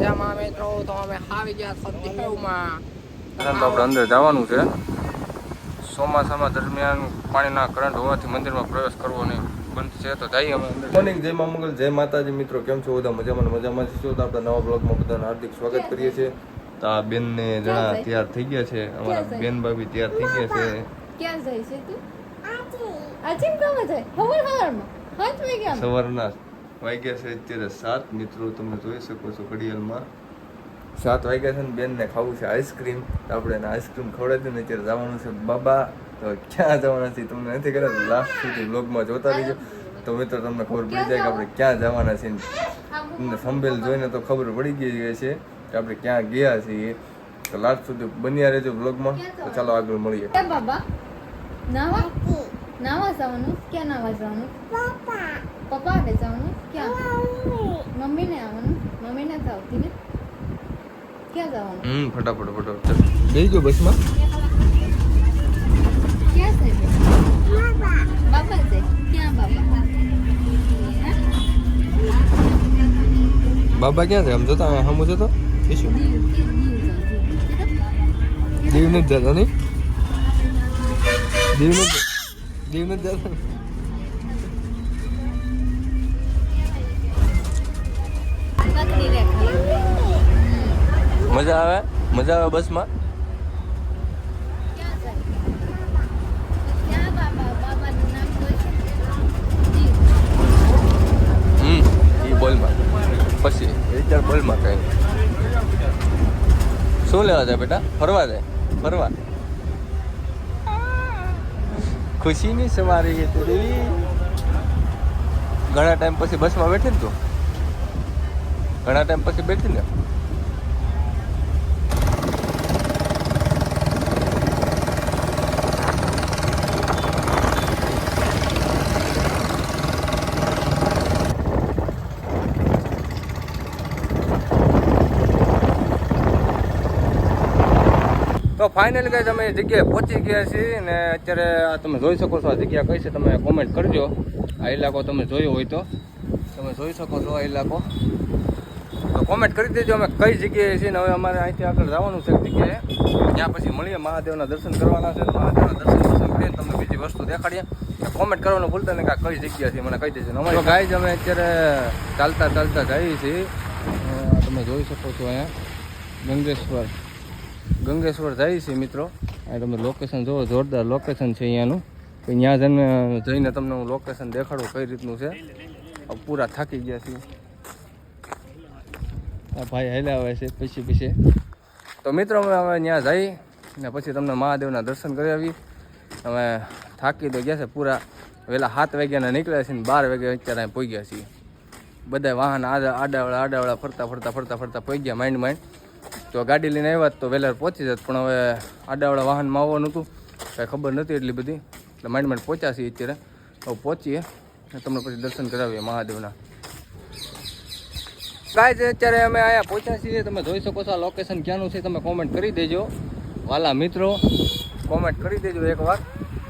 મજામાં મિત્રો તો અમે આવી ગયા સતીમાં તો આપણે અંદર જવાનું છે. ચોમાસામાં દરમિયાન પાણીના કરંટ હોવાથી મંદિરમાં પ્રવેશ કરવો નહીં બંધ છે. તો જઈએ અમે અંદર. મોર્નિંગ, જય મા મંગલ, જય માતાજી મિત્રો. કેમ છો બધા? મજામાં છો? તો આપણે નવા બ્લોગમાં બધાને હાર્દિક સ્વાગત કરીએ છીએ. તો આ બેન ને જણા તૈયાર થઈ ગયા છે. અમારા બેન ભાભી તૈયાર થઈ ગયા છે. ક્યાં જાય છે તું? આચીમ કામ જાય સવારમાં 7 વાગ્યા. સવારના વાગ્યા છે અત્યારે 7 મિત્રો. તમે જોઈ શકો છો ઘડિયાળમાં 7 વાગ્યા છે ને બેનને ખાવું છે આઈસ્ક્રીમ. આપણે એને આઈસ્ક્રીમ ખવડાવી દઈએ. અત્યારે જવાનું છે બાબા. તો ક્યાં જવાના છીએ તમને નથી ખબર? લાસ્ટ સુધી બ્લોગમાં જોતા રહીજો તો મિત્રો તમને ખબર પડી જાય કે આપણે ક્યાં જવાના છીએ. તમને થંબનેલ જોઈને તો ખબર પડી ગઈ છે કે આપણે ક્યાં ગયા છીએ. તો લાસ્ટ સુધી બન્યા રહેજો બ્લોગમાં. તો ચાલો આગળ મળીએ. બાબા નાવા જવાનું? ક્યાં નાવા જવાનું? પપ્પા ને જવાનું? ક્યાં? મમ્મી ને આવવાનું? મમ્મી ને આવતી ને ક્યાં જવાનું? ફટાફટ બેસી ગયો બસમાં. ક્યાં છે બાબા છે? ક્યાં બાબા? બાબા ક્યાં છે? આમ જોતા હમું જતો શું દીવ નથી જતો નહીં? દીવ નથી જતો. મજા આવે બસમાં. એ બોલમાં પછી વિચાર બોલમાં કઈ શું લેવા જાય બેટા? ફરવા ખુશીની સવારી છે તેરી. ઘણા ટાઈમ પછી બસમાં બેઠી ને તું? ઘણા ટાઈમ પછી બેઠી ને? તો ફાઇનલી ગાઈસ અમે જગ્યાએ પહોંચી ગયા છીએ ને અત્યારે આ તમે જોઈ શકો છો. આ જગ્યા કઈ છે તમે કોમેન્ટ કરજો. આ ઇલાકો તમે જોયો હોય તો તમે જોઈ શકો છો. આ ઇલાકો તો કોમેન્ટ કરી દેજો અમે કઈ જગ્યાએ છીએ. ને હવે અમારે અહીંથી આગળ જવાનું છે જગ્યાએ. ત્યાં પછી મળીએ. મહાદેવના દર્શન કરવાના છે. મહાદેવના દર્શન કરીને તમને બીજી વસ્તુ દેખાડીએ. કોમેન્ટ કરવાનું ભૂલતા ને કે કઈ જગ્યા છે મને કહી દેજો. અમારી ગાઈસ અમે અત્યારે ચાલતા જઈએ છીએ. તમે જોઈ શકો છો અહીંયા ગંગેશ્વર જાય છે મિત્રો. આ તમે લોકેશન જુઓ, જોરદાર લોકેશન છે અહીંયાનું. ત્યાં જઈને તમને હું લોકેશન દેખાડું કઈ રીતનું છે. પૂરા થાકી ગયા છીએ. આ ભાઈ હેલા આવે છે પછી. તો મિત્રો અમે ત્યાં જઈ ને પછી તમને મહાદેવના દર્શન કરી આવી. અમે થાકી તો ગયા છે પૂરા. વહેલા 7 વાગ્યાના નીકળ્યા છીએ ને 12 વાગ્યા અત્યારે અહીં પહોંચ્યા છીએ. બધા વાહન આડાવડા ફરતા પહોંચ્યા માંડ. તો ગાડી લઈને આવ્યા તો વહેલા પહોંચી જાત. પણ હવે આડાવાળા વાહનમાં આવવાનું હતું, કાંઈ ખબર નથી એટલી બધી. એટલે માંડ પહોંચ્યા છીએ અત્યારે. હવે પહોંચીએ તમને પછી દર્શન કરાવીએ મહાદેવના. કાંઈ છે અત્યારે અમે અહીંયા પહોંચ્યા છીએ. તમે જોઈ શકો છો આ લોકેશન ક્યાંનું છે. તમે કોમેન્ટ કરી દેજો વાલા મિત્રો. કોમેન્ટ કરી દેજો એકવાર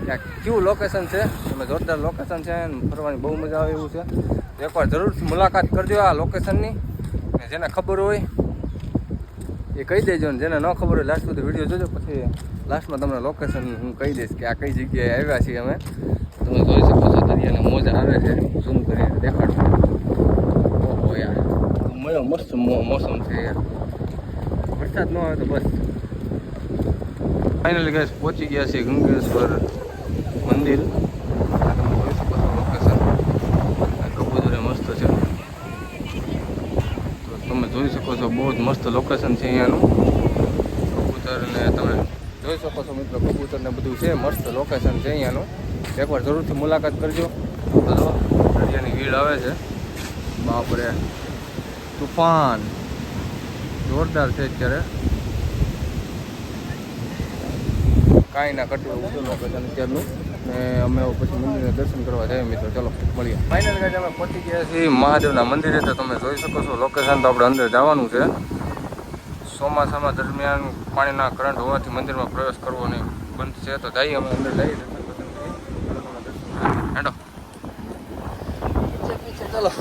કે કેવું લોકેશન છે. તમે જોરદાર લોકેશન છે. ફરવાની બહુ મજા આવે એવું છે. એકવાર જરૂરથી મુલાકાત કરજો આ લોકેશનની. જેને ખબર હોય એ કહી દેજો ને જેને ન ખબર હોય લાસ્ટ સુધી વિડીયો જોજો. પછી લાસ્ટમાં તમને લોકેશન હું કહી દઈશ કે આ કઈ જગ્યાએ આવ્યા છીએ અમે. તમે જોઈ શકો છો દરિયાને મોજા આવે છે. ઝૂમ કરીને દેખાડું. ઓહો યાર મસ્ત મોસમ છે યાર. વરસાદ ન આવે તો બસ. ફાઇનલી ગાઈસ પહોંચી ગયા છીએ ગંગેશ્વર મંદિર. તમે જોઈ શકો છો લોકેશન. કબૂતર મસ્ત છે. તમે જોઈ શકો છો બહુ જ મસ્ત લોકેશન છે અહીંયાનું. કબૂતર ને તમે જોઈ શકો છો મિત્રો. કબૂતર ને બધું છે. મસ્ત લોકેશન છે અહીંયાનું. એકવાર જરૂરથી મુલાકાત કરજો. દરિયાની ભીડ આવે છે. બાપરે તુફાન જોરદાર છે અત્યારે. કાંઈ ના કટવું એવું છે લોકેશન અત્યારનું. ને અમે પછી મંદિરને દર્શન કરવા જઈએ મિત્રો. ચલો મળીએ. ફાઇનલ ગાઈસ અમે પહોંચી ગયા છીએ મહાદેવના મંદિરે. તો તમે જોઈ શકો છો લોકેશન. તો આપણે અંદર જવાનું છે. ચોમાસામાં દરમિયાન પાણીના કરંટ હોવાથી મંદિરમાં પ્રવેશ કરવો નહીં બંધ છે. તો જઈએ અમે અંદર જઈએ. હેડો પીછે ચલો.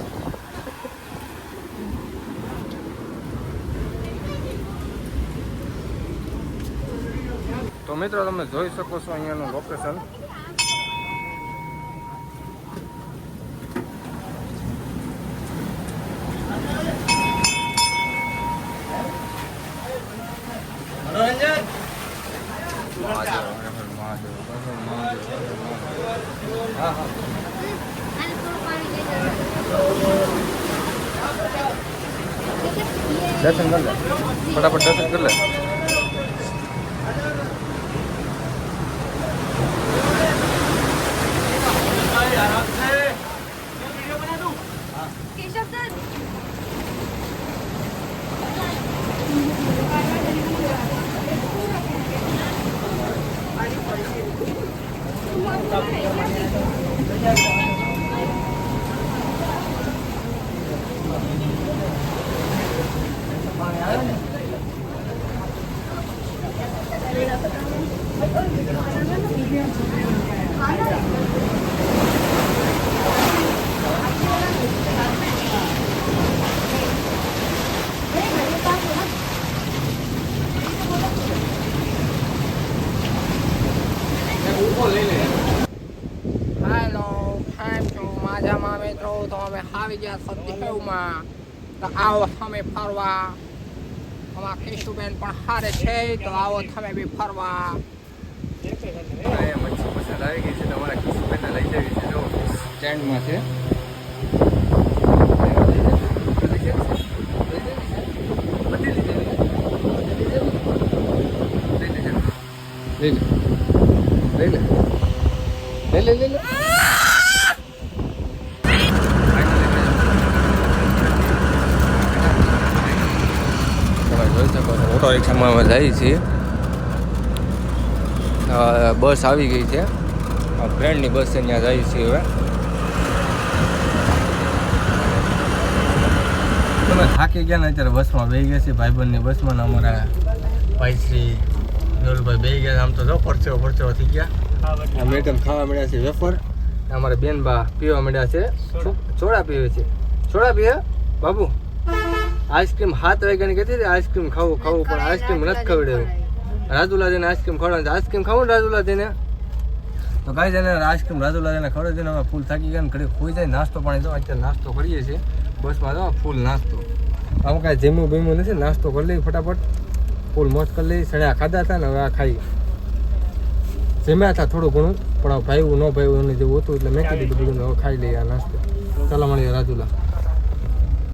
તો મિત્રો તમે જોઈ શકો છો અહીંયાનું લોકેશન. હા હા દર્શન કર લે, ફટાફટ દર્શન કર લે. હેલો, કેમ છો મજામાં મિત્રો? તો અમે આવી ગયા સત્યમાં. તો આવો તમે ફરવા. અમારા કેશુબેન પણ હારે છે, તો આવો તમે બી ફરવા. મચ્છી પસંદ આવી ગઈ છે, તમારા કિશુબેનને લઈ જવી છે. જો સ્ટેન્ડમાં છે. લઈ લે. ઓટો રિક્ષામાં અમે જઈએ છીએ. બસ આવી ગઈ છે, ફ્રેન્ડની બસ છે, ત્યાં જઈએ છીએ હવે. તમે થાકી ગયા ને અત્યારે બસમાં બેસી ગયા છે, ભાઈબંધની બસમાં ને અમારા ભાઈશ્રી નોલભાઈ બેસી ગયા. આમ તો જો પરચેવો થઈ ગયા. મેડમ ખાવા મળ્યા છે વેફર. અમારા બેનબા પીવા મળ્યા છે, સોડા પીવે છે. સોડા પીવે બાબુ? આઈસ્ક્રીમ 7 વાગ્યાની કહેતી હતી આઈસ્ક્રીમ ખાવું પણ આઈસ્ક્રીમ નથી ખવડાવ્યું. રાજુલા જઈને આઈસ્ક્રીમ ખવડાવે, આઈસ્ક્રીમ ખાવું ને રાજુલા જઈને. તો કાંઈ જઈને આઈસ્ક્રીમ રાજુલા જઈને ખવડાવી દઈને અમે ફૂલ થાકી ગયા ને ઘડી ખોઈ જાય. નાસ્તો પાણી જો અત્યારે નાસ્તો કરીએ છીએ બસમાં. જો ફૂલ નાસ્તો, આમ કાંઈ જેમું બેમું નથી, નાસ્તો કરી લઈએ ફટાફટ, ફૂલ મોજ કરી લઈએ. સણ્યા ખાધા હતા ને હવે આ ખાઈ જમ્યા હતા થોડું ઘણું, પણ ભાઈવું ન ભાઈવું એને જેવું હતું એટલે મેં કીધું બધું હવે ખાઈ લઈએ આ નાસ્તો. ચાલો મળીએ રાજુલા.